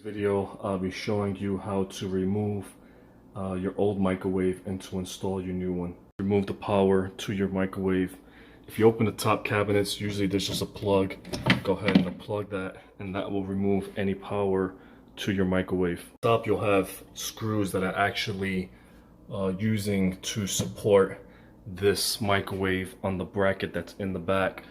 Video I'll be showing you how to remove your old microwave and to install your new one. Remove the power to your microwave. If you open the top cabinets, usually there's just a plug. Go ahead and unplug that, and that will remove any power to your microwave. Top, you'll have screws that are actually using to support this microwave on the bracket that's in the back.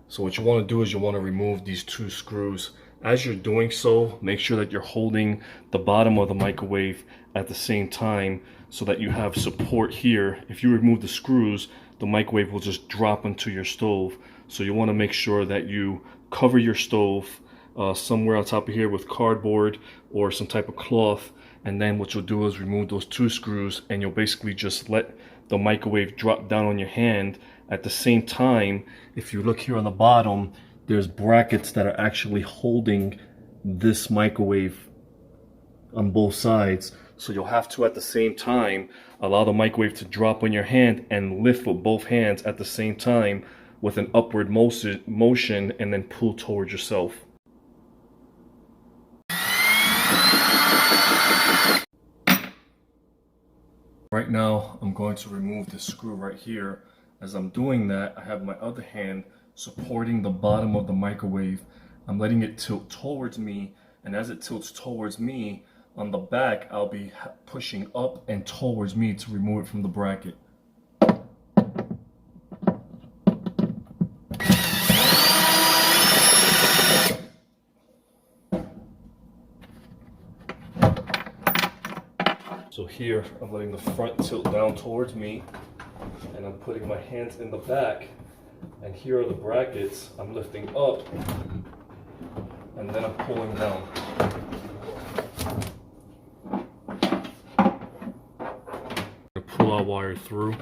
So what you want to do is you want to remove these two screws. As you're doing so, make sure that you're holding the bottom of the microwave at the same time so that you have support here. If you remove the screws, the microwave will just drop into your stove. So you want to make sure that you cover your stove somewhere on top of here with cardboard or some type of cloth. And then what you'll do is remove those two screws, and you'll basically just let the microwave drop down on your hand. At the same time, if you look here on the bottom, there's brackets that are actually holding this microwave on both sides. So you'll have to, at the same time, allow the microwave to drop on your hand and lift with both hands at the same time with an upward motion, and then pull towards yourself. Right now, I'm going to remove this screw right here. As I'm doing that, I have my other hand supporting the bottom of the microwave. I'm letting it tilt towards me, and as it tilts towards me, on the back, I'll be pushing up and towards me to remove it from the bracket. So here, I'm letting the front tilt down towards me, and I'm putting my hands in the back, and here are the brackets. I'm lifting up, and then I'm pulling down. Pull our wire through.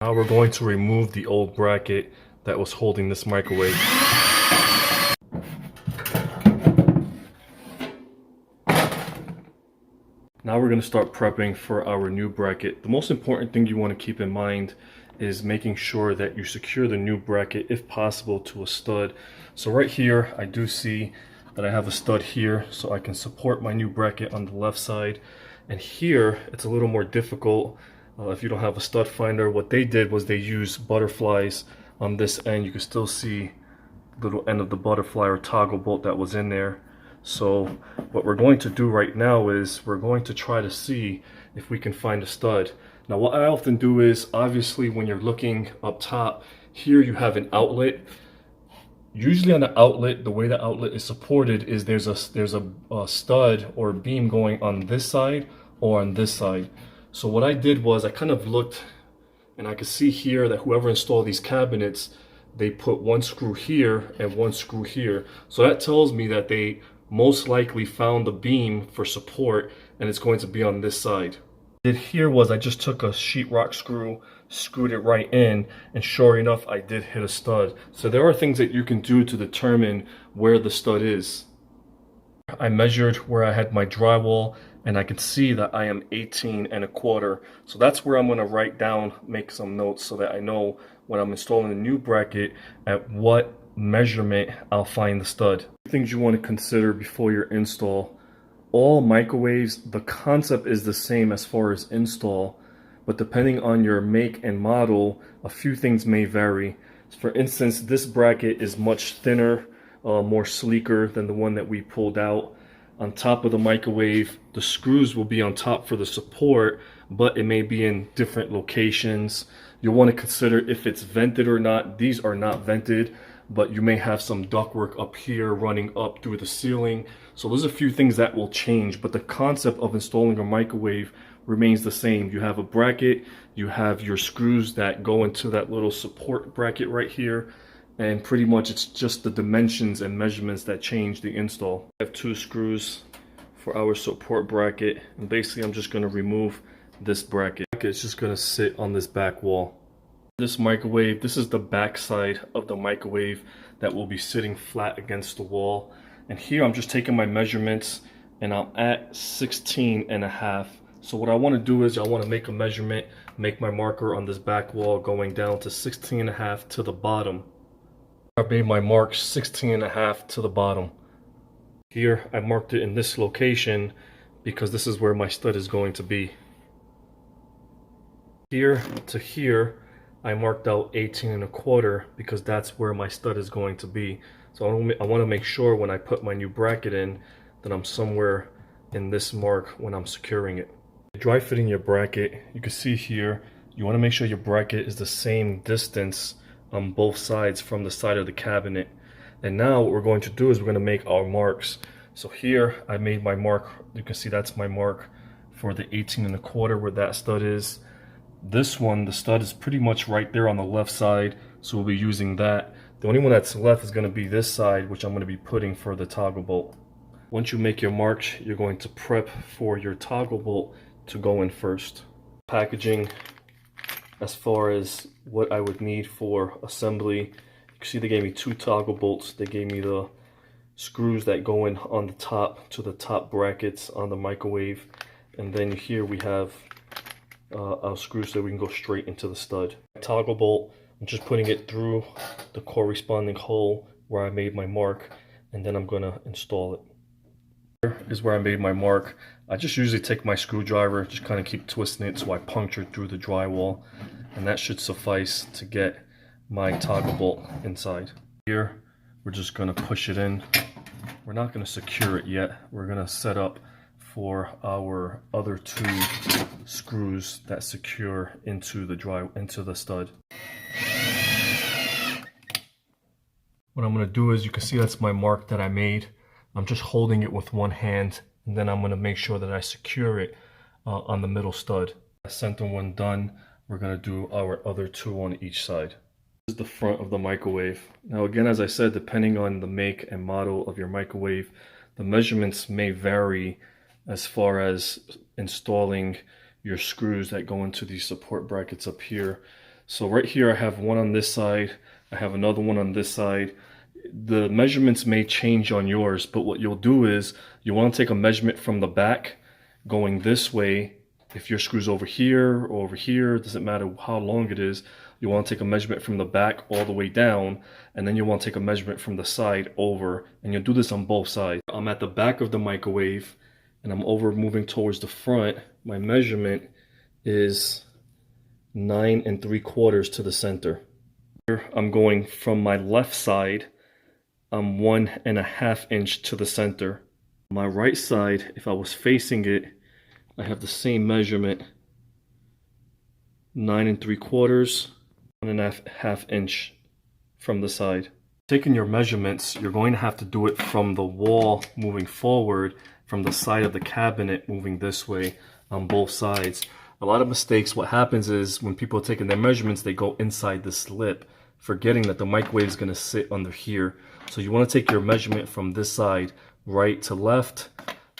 Now we're going to remove the old bracket that was holding this microwave. Now we're going to start prepping for our new bracket. The most important thing you want to keep in mind is making sure that you secure the new bracket, if possible, to a stud. So right here, I do see that I have a stud here, so I can support my new bracket on the left side. And here, it's a little more difficult if you don't have a stud finder. What they did was they used butterflies on this end. You can still see the little end of the butterfly or toggle bolt that was in there. So what we're going to do right now is we're going to try to see if we can find a stud. Now what I often do is, obviously when you're looking up top, here you have an outlet. Usually on the outlet, the way the outlet is supported is there's a stud or beam going on this side or on this side. So what I did was I kind of looked, and I could see here that whoever installed these cabinets, they put one screw here and one screw here. So that tells me that they most likely found the beam for support, and it's going to be on this side. What I did here was I just took a sheetrock screw, screwed it right in, and sure enough, I did hit a stud. So there are things that you can do to determine where the stud is. I measured where I had my drywall, and I can see that I am 18.25. So that's where I'm going to write down, make some notes so that I know when I'm installing a new bracket at what measurement I'll find the stud. Things you want to consider before your install. All microwaves, the concept is the same as far as install, but depending on your make and model, a few things may vary. For instance, this bracket is much thinner, more sleeker than the one that we pulled out. On top of the microwave, the screws will be on top for the support, but it may be in different locations. You'll want to consider if it's vented or not. These are not vented, but you may have some ductwork up here running up through the ceiling. So there's a few things that will change, but the concept of installing a microwave remains the same. You have a bracket, you have your screws that go into that little support bracket right here, and pretty much it's just the dimensions and measurements that change the install. I have two screws for our support bracket, and basically I'm just going to remove this bracket. It's just going to sit on this back wall. This microwave, this is the back side of the microwave that will be sitting flat against the wall. And here I'm just taking my measurements, and I'm at 16.5. So what I want to do is I want to make a measurement, make my marker on this back wall going down to 16.5 to the bottom. I made my mark 16.5 to the bottom. Here I marked it in this location because this is where my stud is going to be. Here to here I marked out 18.25 because that's where my stud is going to be. So I want to make sure when I put my new bracket in that I'm somewhere in this mark when I'm securing it. Dry fitting your bracket, you can see here, you want to make sure your bracket is the same distance on both sides from the side of the cabinet. And now what we're going to do is we're going to make our marks. So here I made my mark, you can see that's my mark for the 18.25 where that stud is. This one, the stud is pretty much right there on the left side, so we'll be using that. The only one that's left is going to be this side, which I'm going to be putting for the toggle bolt. Once you make your marks, you're going to prep for your toggle bolt to go in first. Packaging, as far as what I would need for assembly, you can see they gave me 2 toggle bolts. They gave me the screws that go in on the top to the top brackets on the microwave, and then here we have our screws so we can go straight into the stud. Toggle bolt, I'm just putting it through the corresponding hole where I made my mark, and then I'm going to install it. Here is where I made my mark. I just usually take my screwdriver, just kind of keep twisting it so I puncture through the drywall, and that should suffice to get my toggle bolt inside. Here we're just going to push it in. We're not going to secure it yet. We're going to set up for our other 2 screws that secure into the stud. What I'm going to do is, you can see that's my mark that I made. I'm just holding it with one hand, and then I'm going to make sure that I secure it on the middle stud. The center one done, we're going to do our other 2 on each side. This is the front of the microwave. Now again, as I said, depending on the make and model of your microwave, the measurements may vary as far as installing your screws that go into these support brackets up here. So right here I have one on this side, I have another one on this side. The measurements may change on yours, but what you'll do is you want to take a measurement from the back going this way. If your screw's over here or over here, it doesn't matter how long it is, you want to take a measurement from the back all the way down, and then you want to take a measurement from the side over, and you'll do this on both sides. I'm at the back of the microwave and I'm over moving towards the front. My measurement is 9 3/4 to the center. Here I'm going from my left side, I'm 1.5 inch to the center. My right side, if I was facing it, I have the same measurement, 9 3/4, 1.5 inch from the side. Taking your measurements, you're going to have to do it from the wall moving forward, from the side of the cabinet moving this way on both sides. A lot of mistakes, what happens is when people are taking their measurements, they go inside the slip, forgetting that the microwave is going to sit under here. So you want to take your measurement from this side, right to left,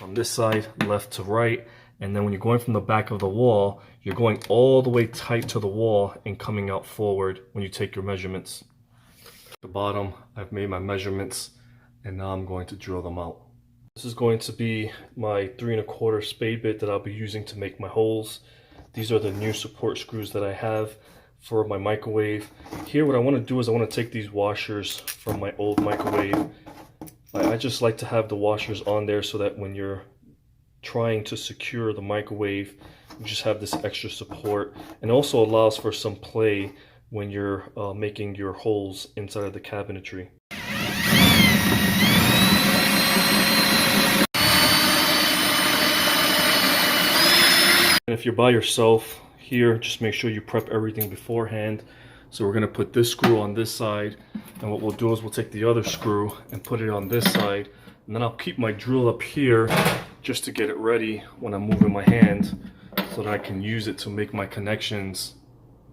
on this side, left to right, and then when you're going from the back of the wall, you're going all the way tight to the wall and coming out forward when you take your measurements. At the bottom, I've made my measurements, and now I'm going to drill them out. This is going to be my 3 1/4 spade bit that I'll be using to make my holes. These are the new support screws that I have for my microwave. Here what I want to do is I want to take these washers from my old microwave. I just like to have the washers on there so that when you're trying to secure the microwave, you just have this extra support, and also allows for some play when you're making your holes inside of the cabinetry. And if you're by yourself here, just make sure you prep everything beforehand. So we're going to put this screw on this side, and what we'll do is we'll take the other screw and put it on this side, and then I'll keep my drill up here just to get it ready when I'm moving my hand so that I can use it to make my connections.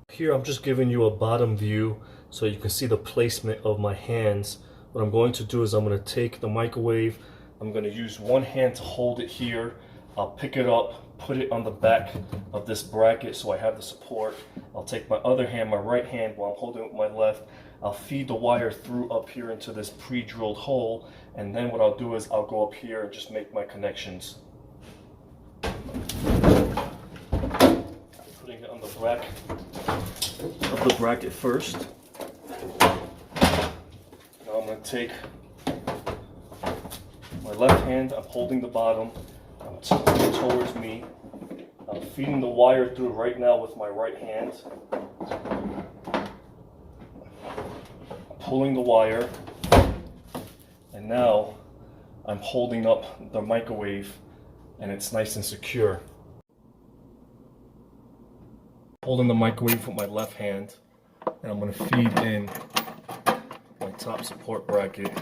Here I'm just giving you a bottom view so you can see the placement of my hands. What I'm going to do is I'm going to take the microwave, I'm going to use one hand to hold it here, I'll pick it up, put it on the back of this bracket so I have the support. I'll take my other hand, my right hand, while I'm holding it with my left, I'll feed the wire through up here into this pre-drilled hole, and then what I'll do is I'll go up here and just make my connections. Putting it on the back of the bracket first. take my left hand, I'm holding the bottom, I'm tilting it towards me. I'm feeding the wire through right now with my right hand. I'm pulling the wire, and now I'm holding up the microwave and it's nice and secure. Holding the microwave with my left hand, and I'm going to feed in my top support bracket.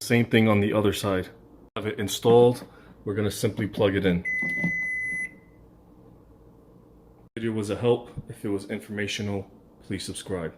Same thing on the other side. Have it installed, we're going to simply plug it in. If the video was a help, if it was informational, please subscribe.